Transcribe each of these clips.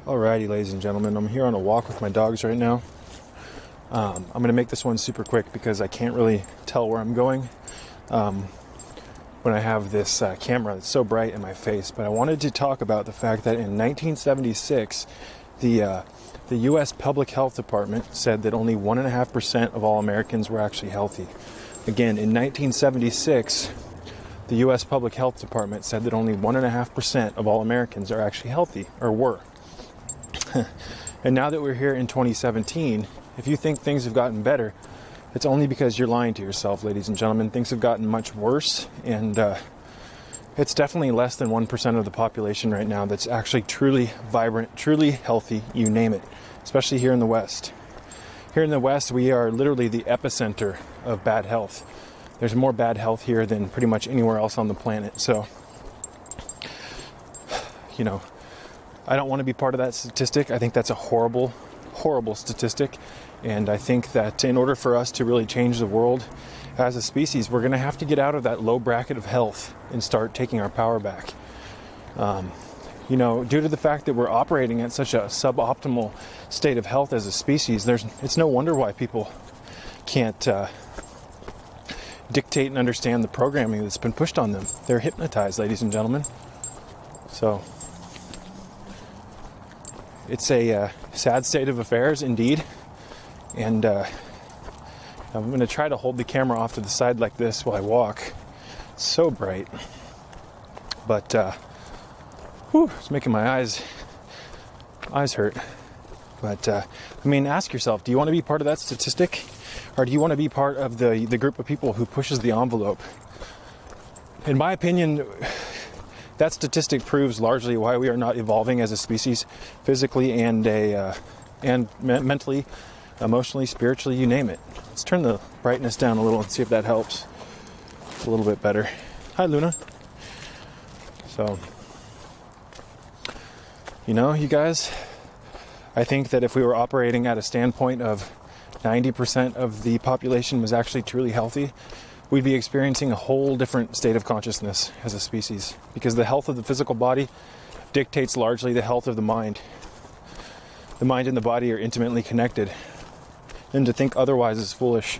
Alrighty, ladies and gentlemen, I'm here on a walk with my dogs right now. I'm going to make this one super quick because I can't really tell where I'm going when I have this camera that's so bright in my face. But I wanted to talk about the fact that in 1976, the U.S. Public Health Department said that only 1.5% of all Americans were actually healthy. Again, in 1976, the U.S. Public Health Department said that only 1.5% of all Americans are actually healthy, or were. And now that we're here in 2017, if you think things have gotten better, it's only because you're lying to yourself, ladies and gentlemen. Things have gotten much worse, and it's definitely less than 1% of the population right now that's actually truly vibrant, truly healthy, you name it, especially here in the West. Here in the West, we are literally the epicenter of bad health. There's more bad health here than pretty much anywhere else on the planet. So, you know, I don't want to be part of that statistic. I think that's a horrible, horrible statistic. And I think that in order for us to really change the world as a species, we're going to have to get out of that low bracket of health and start taking our power back. You know, due to the fact that we're operating at such a suboptimal state of health as a species, it's no wonder why people can't dictate and understand the programming that's been pushed on them. They're hypnotized, ladies and gentlemen. So it's a sad state of affairs indeed, and I'm going to try to hold the camera off to the side like this while I walk. It's so bright, but it's making my eyes hurt. But I mean, ask yourself, do you want to be part of that statistic, or do you want to be part of the group of people who pushes the envelope? In my opinion, that statistic proves largely why we are not evolving as a species, physically and mentally, emotionally, spiritually, you name it. Let's turn the brightness down a little and see if that helps. It's a little bit better. Hi, Luna. So, you know, you guys, I think that if we were operating at a standpoint of 90% of the population was actually truly healthy, we'd be experiencing a whole different state of consciousness as a species, because the health of the physical body dictates largely the health of the mind. The mind and the body are intimately connected, and to think otherwise is foolish.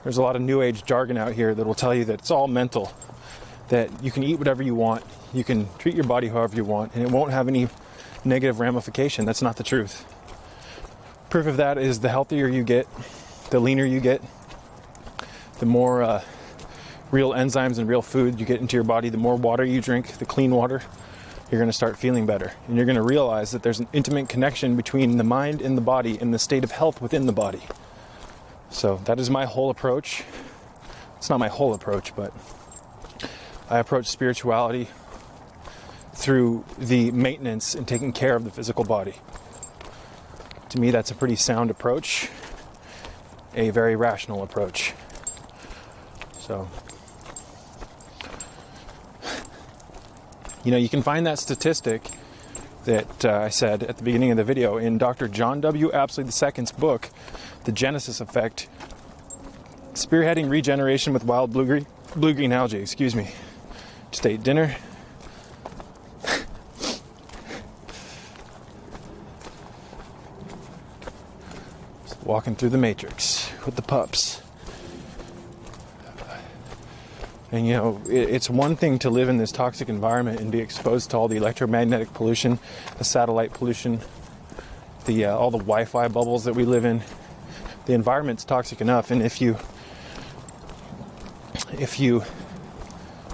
There's a lot of new age jargon out here that will tell you that it's all mental, that you can eat whatever you want, you can treat your body however you want, and it won't have any negative ramification. That's not the truth. Proof of that is the healthier you get, the leaner you get, the more real enzymes and real food you get into your body, the more water you drink, the clean water, you're going to start feeling better. And you're going to realize that there's an intimate connection between the mind and the body and the state of health within the body. So that is my whole approach. It's not my whole approach, but I approach spirituality through the maintenance and taking care of the physical body. To me, that's a pretty sound approach, a very rational approach. So, you know, you can find that statistic that I said at the beginning of the video in Dr. John W. Apsley II's book, The Genesis Effect, Spearheading Regeneration with Wild Blue-Green Algae. Excuse me. Just ate dinner. Just walking through the matrix with the pups. And, you know, it's one thing to live in this toxic environment and be exposed to all the electromagnetic pollution, the satellite pollution, all the Wi-Fi bubbles that we live in. The environment's toxic enough, and if you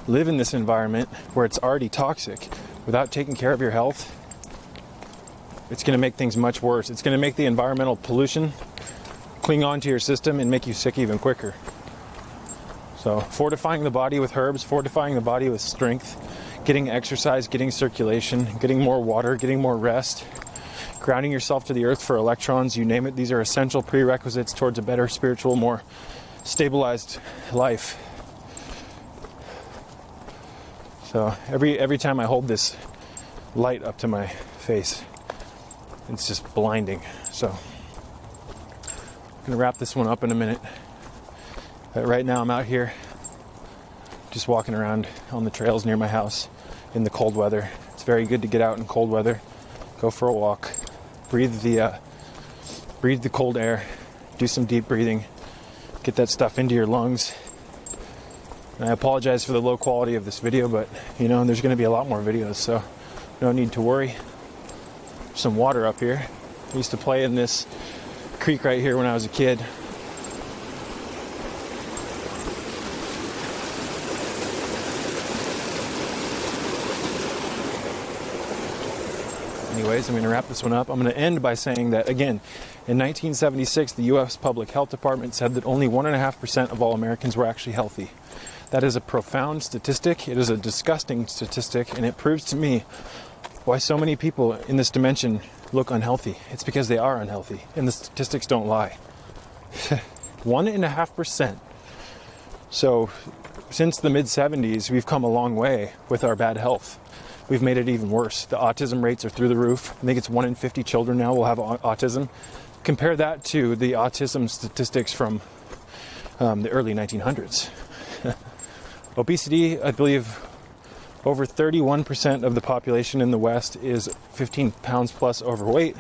live in this environment where it's already toxic without taking care of your health, it's going to make things much worse. It's going to make the environmental pollution cling on to your system and make you sick even quicker. So fortifying the body with herbs, fortifying the body with strength, getting exercise, getting circulation, getting more water, getting more rest, grounding yourself to the earth for electrons, you name it. These are essential prerequisites towards a better spiritual, more stabilized life. So every time I hold this light up to my face, it's just blinding. So I'm gonna wrap this one up in a minute. But right now I'm out here just walking around on the trails near my house in the cold weather. It's very good to get out in cold weather go for a walk, breathe the cold air, do some deep breathing, get that stuff into your lungs. And I apologize for the low quality of this video, but you know, there's going to be a lot more videos, so no need to worry. Some water up here. I used to play in this creek right here when I was a kid. Anyways, I'm going to wrap this one up. I'm going to end by saying that, again, in 1976, the U.S. Public Health Department said that only 1.5% of all Americans were actually healthy. That is a profound statistic. It is a disgusting statistic, and it proves to me why so many people in this dimension look unhealthy. It's because they are unhealthy, and the statistics don't lie. 1.5%. So, since the mid-70s, we've come a long way with our bad health. We've made it even worse. The autism rates are through the roof. I think it's 1 in 50 children now will have autism. Compare that to the autism statistics from the early 1900s. Obesity, I believe over 31% of the population in the West is 15 pounds plus overweight.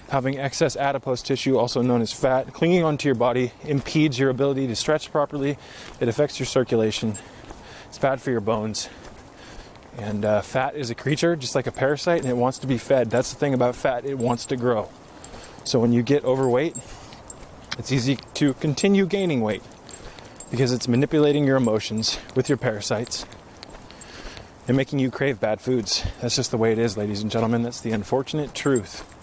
Having excess adipose tissue, also known as fat, clinging onto your body impedes your ability to stretch properly. It affects your circulation. It's bad for your bones. And fat is a creature, just like a parasite, and it wants to be fed. That's the thing about fat, it wants to grow. So when you get overweight, it's easy to continue gaining weight because it's manipulating your emotions with your parasites and making you crave bad foods. That's just the way it is, ladies and gentlemen. That's the unfortunate truth.